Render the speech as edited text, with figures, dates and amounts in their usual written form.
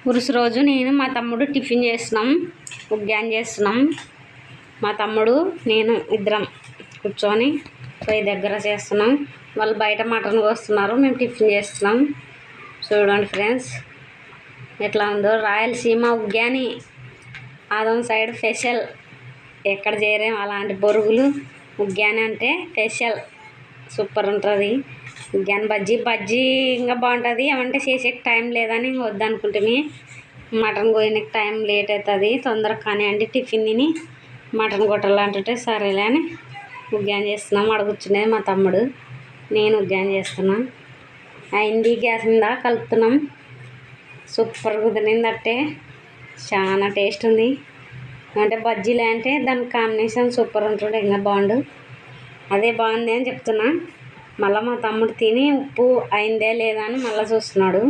ఉరుసు రోజు నేను మా తమ్ముడు టిఫిన్ చేస్తున్నాం, ఉగ్గాని చేస్తున్నాం. మా తమ్ముడు నేను ఇద్దరం కూర్చొని పొయ్యి దగ్గర చేస్తున్నాం. వాళ్ళు బయట మటన్ కోస్తున్నారు, మేము టిఫిన్ చేస్తున్నాం. చూడండి ఫ్రెండ్స్ ఎట్లా ఉందో. రాయలసీమ ఉగ్గాని ఆదం సైడ్ స్పెషల్, ఎక్కడ చేరేం అలాంటి బొరుగులు. ఉగ్గాని అంటే స్పెషల్, సూపర్ ఉంటుంది. ఉగ్గాని బజ్జీ ఇంకా బాగుంటుంది. ఏమంటే చేసే టైం లేదని ఇంక వద్దనుకుంటే మటన్ కోయడానికి టైం లేట్ అవుతుంది, తొందరగా కానివ్వండి టిఫిన్ తిని మటన్ కొట్టాలంటుంటే సరేలే అని ఉగ్గాని చేస్తున్నాం. అడుగుచున్నది మా తమ్ముడు, నేను ఉగ్గాని చేస్తున్నాం. అయింది, గ్యాస్ మీద కలుపుతున్నాం. సూపర్ కుదిరిందట్టే, చాలా టేస్ట్ ఉంది. అంటే బజ్జీలు అంటే దాని కాంబినేషన్ సూపర్ ఉంటుండే, ఇంకా బాగుండు. అదే బాగుంది అని చెప్తున్నా. మళ్ళీ మా తమ్ముడు తిని ఉప్పు అయిందే లేదా అని మళ్ళీ చూస్తున్నాడు.